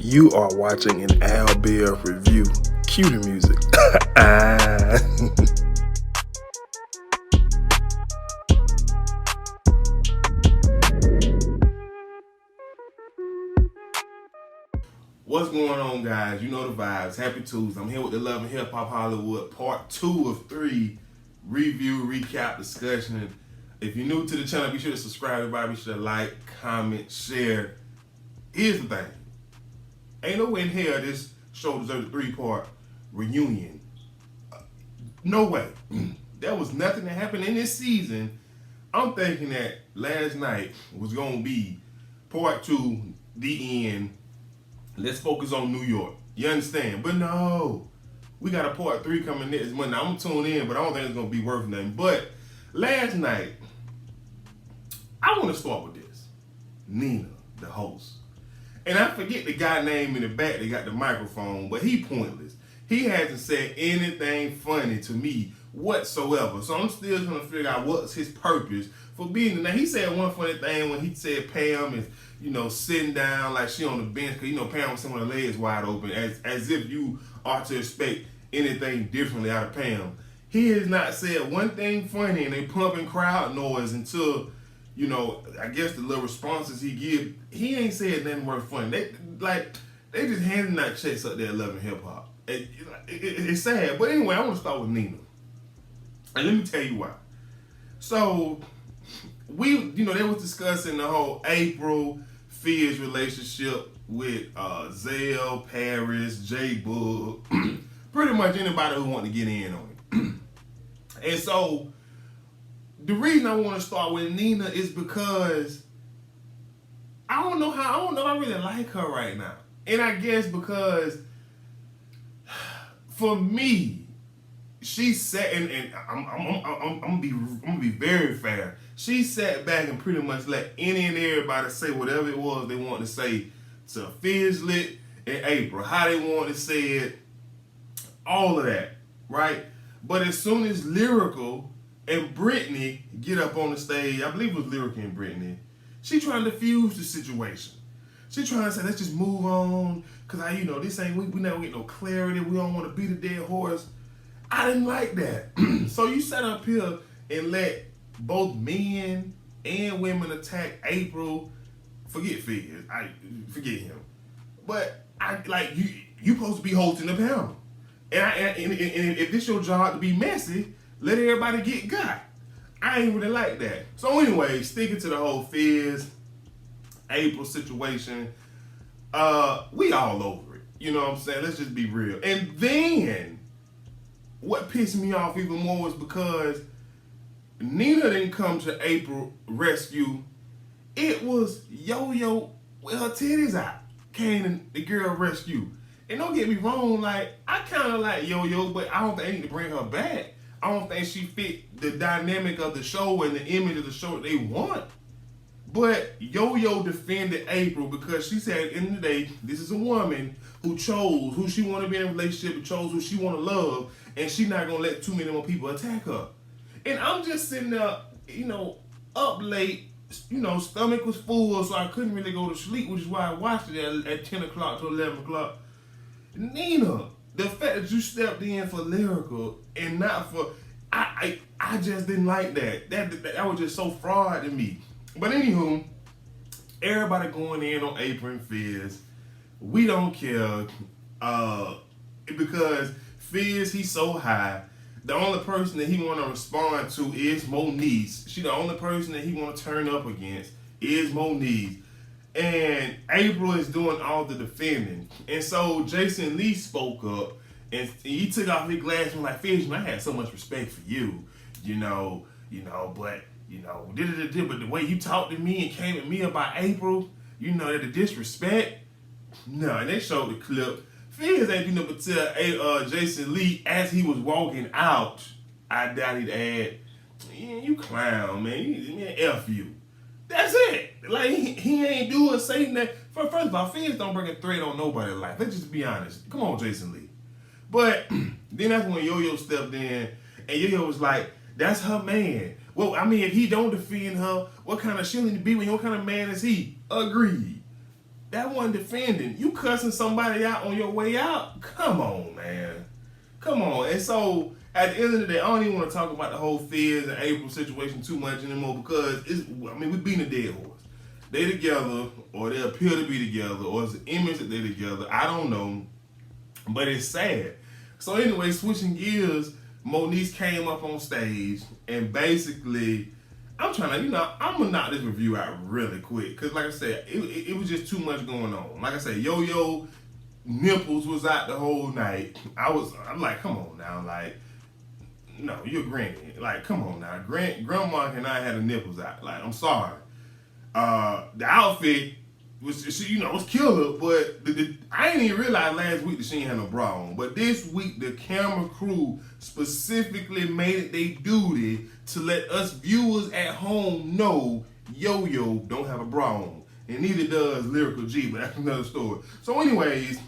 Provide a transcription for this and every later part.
You are watching an Al Bear review. Cue the music. What's going on, guys? You know the vibes. Happy Tuesday. I'm here with the Love and Hip Hop Hollywood part 2 of 3 review, recap, discussion. If you're new to the channel, be sure to subscribe. Everybody, be sure to like, comment, share. Here's the thing. Ain't no way in hell this show deserves a 3-part reunion. No way. There was nothing that happened in this season. I'm thinking that last night was going to be part 2, the end. Let's focus on New York. You understand? But no. We got a part 3 coming next month. Now, I'm going to tune in, but I don't think it's going to be worth nothing. But last night, I want to start with this. Nina, the host. And I forget the guy name in the back that got the microphone, but he pointless. He hasn't said anything funny to me whatsoever. So I'm still trying to figure out what's his purpose for being there. Now, he said one funny thing when he said Pam is, sitting down like she on the bench, because, Pam was sitting with her legs wide open, as if you are to expect anything differently out of Pam. He has not said one thing funny, and they pumping crowd noise until, I guess the little responses he give, he ain't said nothing worth funny. They just handing out checks up there at Love and Hip Hop. It's sad. But anyway, I want to start with Nina. And let me tell you why. So, they was discussing the whole April Fizz relationship with Zell, Paris, J Boog, pretty much anybody who wanted to get in on it. And so, the reason I want to start with Nina is because I don't know if I really like her right now. And I guess because for me, she sat and I'm gonna be very fair. She sat back and pretty much let any and everybody say whatever it was they wanted to say to Fizzlet and April, how they wanted to say it, all of that, right? But as soon as Lyrical and Brittany get up on the stage, I believe it was Lyrical and Brittany, she trying to diffuse the situation. She trying to say, let's just move on, because this ain't, we never get no clarity. We don't want to beat a dead horse. I didn't like that. So you sat up here and let both men and women attack April. Forget Fizz. Forget him. But you supposed to be hosting the panel. And if this your job to be messy, let everybody get got. I ain't really like that. So anyway, sticking to the whole Fizz April situation, we all over it. You know what I'm saying? Let's just be real. And then what pissed me off even more was because Nina didn't come to April rescue. It was Yo-Yo with her titties out came to the girl rescue. And don't get me wrong, I kind of like Yo-Yo, but I don't think they need to bring her back. I don't think she fit the dynamic of the show and the image of the show that they want. But Yo-Yo defended April because she said at the end of the day, this is a woman who chose who she want to be in a relationship, who chose who she want to love, and she not going to let too many more people attack her. And I'm just sitting there, up late, stomach was full, so I couldn't really go to sleep, which is why I watched it at 10 o'clock to 11 o'clock. Nina, the fact that you stepped in for Lyrical and not for, I just didn't like that. That was just so fraud to me. But anywho, everybody going in on April and Fizz. We don't care because Fizz, he's so high. The only person that he want to respond to is Moneice. She the only person that he want to turn up against is Moneice. And April is doing all the defending. And so Jason Lee spoke up and he took off his glasses and was like, Fizz, I had so much respect for you, but but the way you talked to me and came at me about April, the disrespect. No, and they showed the clip. Fizz ain't do nothing but tell Jason Lee as he was walking out, I doubt he'd add, you clown, man, F you. That's it. He ain't do or say that. First of all, Fizz don't bring a threat on nobody's life. Let's just be honest. Come on, Jason Lee. But then that's when Yo-Yo stepped in, and Yo-Yo was like, that's her man. Well, if he don't defend her, what kind of shilling to be with him? What kind of man is he? Agreed. That wasn't defending. You cussing somebody out on your way out? Come on, man. Come on. And so, at the end of the day, I don't even want to talk about the whole Fizz and April situation too much anymore because, we're beating a dead horse. They together, or they appear to be together, or it's the image that they're together. I don't know. But it's sad. So anyway, switching gears, Moneice came up on stage and basically, I'm going to knock this review out really quick. Because like I said, it was just too much going on. Like I said, Yo-Yo nipples was out the whole night. I'm like, come on now. Like, no, you're granny. Like, come on now. Grandma and I had the nipples out. Like, I'm sorry. The outfit was, was killer, but I didn't even realize last week that she ain't had no bra on. But this week, the camera crew specifically made it their duty to let us viewers at home know Yo-Yo don't have a bra on. And neither does Lyrical G, but that's another story. So anyways,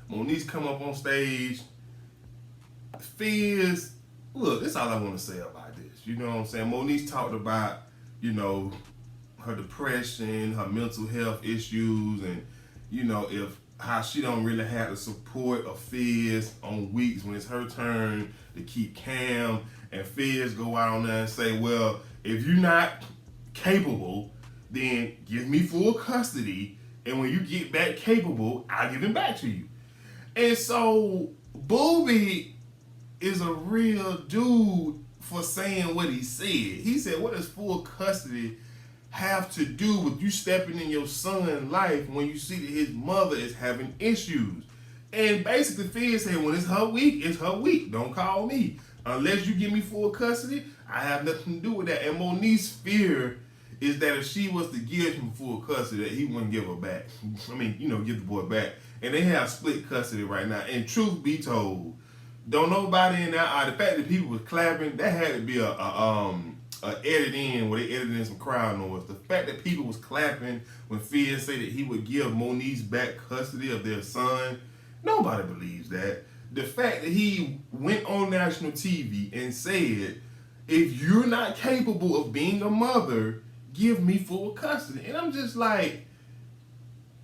Moneice come up on stage. Fizz, look, that's all I want to say about this. You know what I'm saying? Moneice talked about, her depression, her mental health issues, and how she don't really have the support of Fizz on weeks when it's her turn to keep calm, and Fizz go out on there and say, well, if you're not capable, then give me full custody, and when you get back capable, I'll give him back to you. And so Booby is a real dude for saying what he said. He said, what does full custody have to do with you stepping in your son's life when you see that his mother is having issues? And basically Fizz said, when it's her week, it's her week. Don't call me. Unless you give me full custody, I have nothing to do with that. And Moneice's fear is that if she was to give him full custody, that he wouldn't give her back. Give the boy back. And they have split custody right now. And truth be told, don't nobody in that, the fact that people was clapping, that had to be a edit in where they edited in some crowd noise. The fact that people was clapping when Fizz said that he would give Moneice back custody of their son, nobody believes that. The fact that he went on national TV and said, if you're not capable of being a mother, give me full custody. And I'm just like,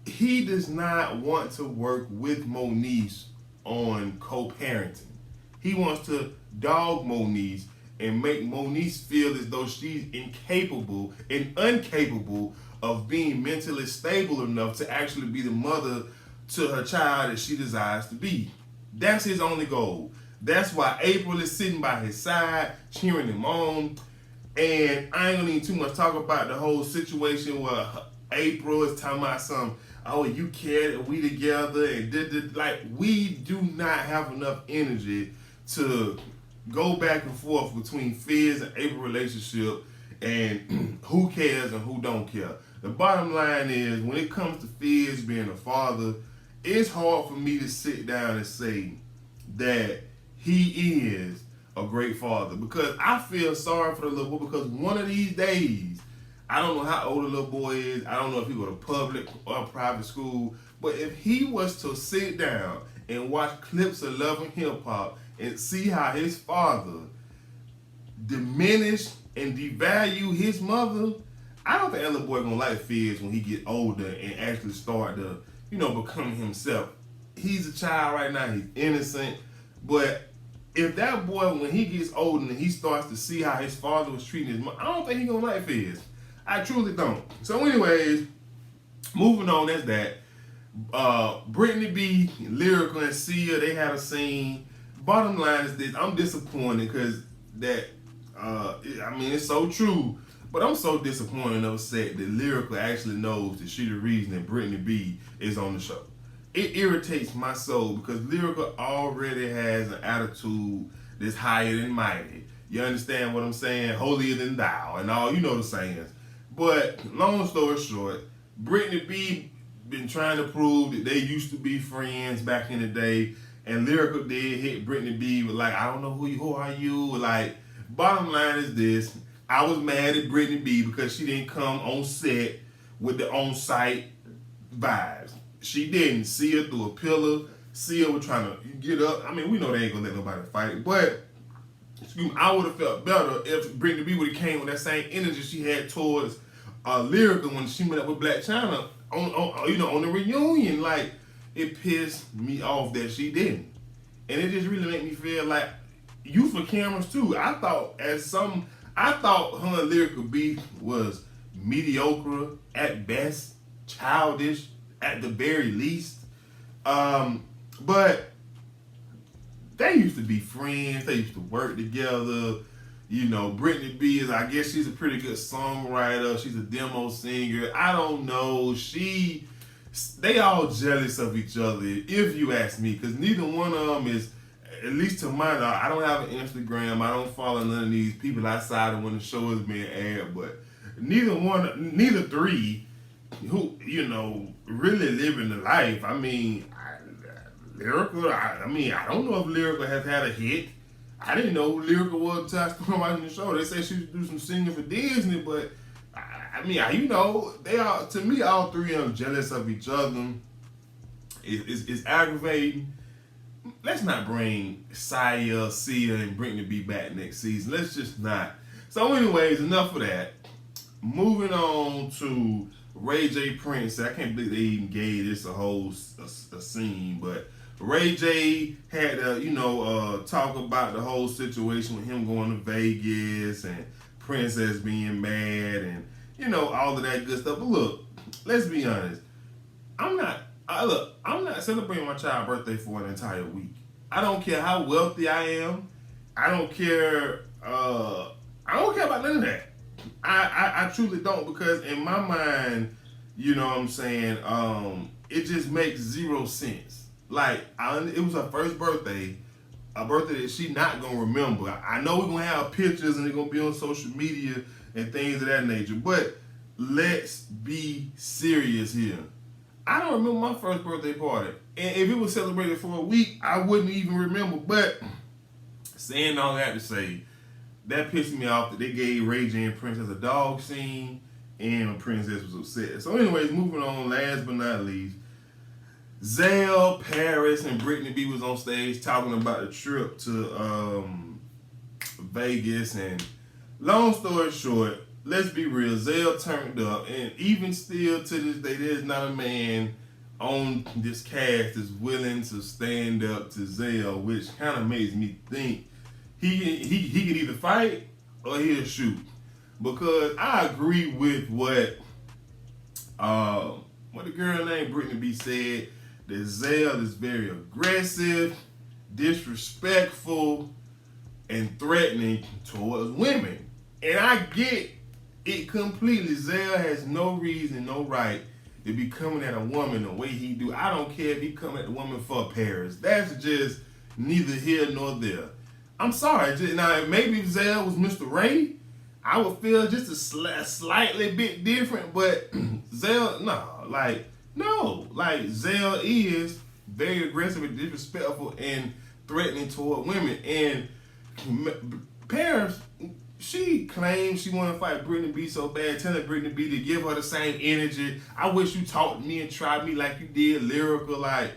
he does not want to work with Moneice on co-parenting. He wants to dog Moneice and make Moneice feel as though she's incapable and incapable of being mentally stable enough to actually be the mother to her child that she desires to be. That's his only goal. That's why April is sitting by his side, cheering him on. And I ain't gonna need too much talk about the whole situation where April is talking about you care that we together, and like, we do not have enough energy to go back and forth between Fizz and April relationship and who cares and who don't care. The bottom line is, when it comes to Fizz being a father, it's hard for me to sit down and say that he is a great father, because I feel sorry for the little boy, because one of these days, I don't know how old the little boy is, I don't know if he go to public or private school, but if he was to sit down and watch clips of Love and Hip Hop and see how his father diminished and devalue his mother, I don't think that little boy gonna like Fizz when he get older and actually start to, become himself. He's a child right now, he's innocent, but if that boy, when he gets older and he starts to see how his father was treating his mother, I don't think he gonna like Fizz. I truly don't. So anyways, moving on, that's that. Brittany B, Lyrical, and Sia, they had a scene. Bottom line is this, I'm disappointed because it's so true, but I'm so disappointed and upset that Lyrical actually knows that she the reason that Brittany B is on the show. It irritates my soul because Lyrical already has an attitude that's higher than mighty. You understand what I'm saying? Holier than thou and all, the sayings. But long story short, Brittany B been trying to prove that they used to be friends back in the day, and Lyrical did hit Brittany B with like, I don't know who are you? Like, bottom line is this, I was mad at Brittany B because she didn't come on set with the on-site vibes. She didn't. Sia through a pillar. Sia was trying to get up. We know they ain't gonna let nobody fight, but I would have felt better if Brittany B would have came with that same energy she had towards Lyrical when she met up with Black China on the reunion. Like, it pissed me off that she didn't, and it just really made me feel like you for cameras too. I thought her lyrical beat was mediocre at best, childish at the very least. But they used to be friends. They used to work together. You know, Brittany B is, I guess she's a pretty good songwriter. She's a demo singer. I don't know. They all jealous of each other, if you ask me, because neither one of them is, at least to my knowledge, I don't have an Instagram. I don't follow none of these people outside of when the show is being aired, but neither three who, you know, really living the life. I mean, Lyrical, I don't know if Lyrical has had a hit. I didn't know who Lyrical was until I started watching the show. They said she would do some singing for Disney, but you know, they are, to me, all three of them jealous of each other. It's aggravating. Let's not bring Saya, Sia, and Brittany B back next season. Let's just not. So anyways, enough of that. Moving on to Ray J Prince. I can't believe they even gave this a whole a scene, but Ray J had to, talk about the whole situation with him going to Vegas and Princess being mad and, all of that good stuff. But look, let's be honest. I'm not celebrating my child's birthday for an entire week. I don't care how wealthy I am. I don't care about none of that. I truly don't, because in my mind, you know what I'm saying, it just makes zero sense. Like, it was her first birthday, a birthday that she not gonna remember. I know we're gonna have pictures and they're gonna be on social media and things of that nature, but let's be serious here. I don't remember my first birthday party. And if it was celebrated for a week, I wouldn't even remember. But saying all that to say, that pissed me off that they gave Ray J and Princess a dog scene and Princess was upset. So anyways, moving on, last but not least, Zell, Paris, and Brittany B was on stage talking about the trip to Vegas. And long story short, let's be real, Zell turned up, and even still to this day, there's not a man on this cast that's willing to stand up to Zell, which kind of makes me think he can either fight or he'll shoot. Because I agree with what the girl named Brittany B said, that Zell is very aggressive, disrespectful, and threatening towards women. And I get it completely. Zell has no reason, no right to be coming at a woman the way he do. I don't care if he come at the woman for Paris. That's just neither here nor there. I'm sorry. Now, maybe if Zell was Mr. Ray, I would feel just a slightly bit different. But Zell, Zell is very aggressive and disrespectful and threatening toward women. And Paris, she claims she want to fight Brittany B so bad, telling Brittany B to give her the same energy. I wish you talked to me and tried me like you did Lyrical. Like,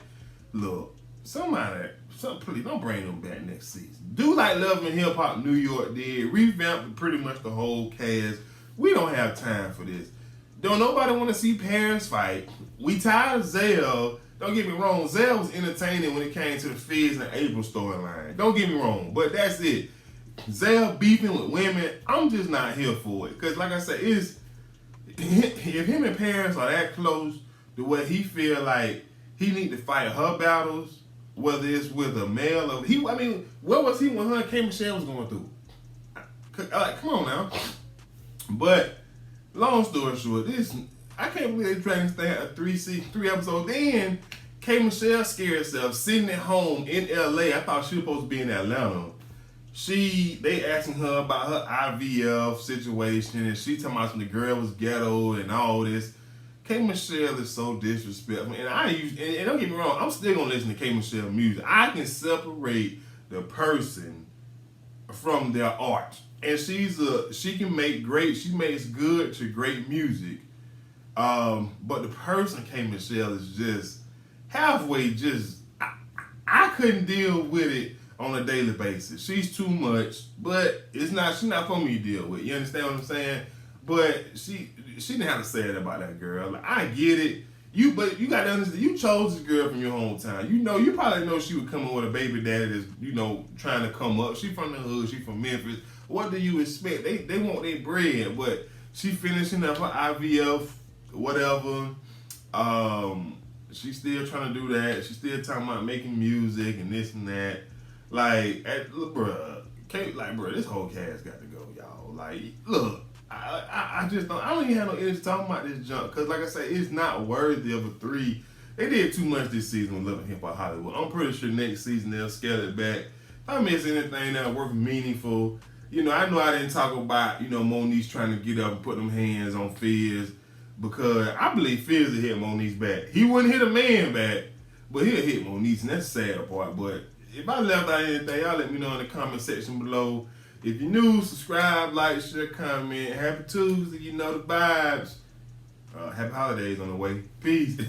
look, please don't bring them back next season. Do like Love and Hip Hop New York did. Revamp pretty much the whole cast. We don't have time for this. Don't nobody want to see Paris fight. We tired of Zell. Don't get me wrong. Zell was entertaining when it came to the Fizz and April storyline. Don't get me wrong. But that's it. Zell beefing with women, I'm just not here for it. Because like I said, if him and Paris are that close to where he feel like he need to fight her battles, whether it's with a male or where was he when her and K. Michelle was going through? Like, come on now. But long story short, I can't believe they trying to stay at 3 episodes. Then K. Michelle scared herself sitting at home in LA. I thought she was supposed to be in Atlanta. They asking her about her IVF situation, and she talking about the girl was ghetto and all this. K. Michelle is so disrespectful, and and don't get me wrong, I'm still gonna listen to K. Michelle music. I can separate the person from their art, and she makes good to great music. But the person K. Michelle is just halfway. I couldn't deal with it on a daily basis. She's too much, but she's not for me to deal with. You understand what I'm saying? But she didn't have to say that about that girl. Like, I get it. But you got to understand, you chose this girl from your hometown. You probably know she was coming with a baby daddy that's, trying to come up. She from the hood. She from Memphis. What do you expect? They want their bread, but she finishing up her IVF, whatever. She still trying to do that. She still talking about making music and this and that. Like, bruh, this whole cast got to go, y'all. Like, look. I just don't. I don't even have no energy talking about this junk because, like I said, it's not worthy of a 3. They did too much this season with Love and Hip Hop Hollywood. I'm pretty sure next season they'll scale it back. If I miss anything that worth meaningful, I know I didn't talk about Moneice trying to get up and put them hands on Fizz because I believe Fizz will hit Moneice back. He wouldn't hit a man back, but he'll hit Moneice, and that's the sad part. But if I left out anything, y'all let me know in the comment section below. If you're new, subscribe, like, share, comment. Happy Tuesday, the vibes. Happy holidays on the way. Peace.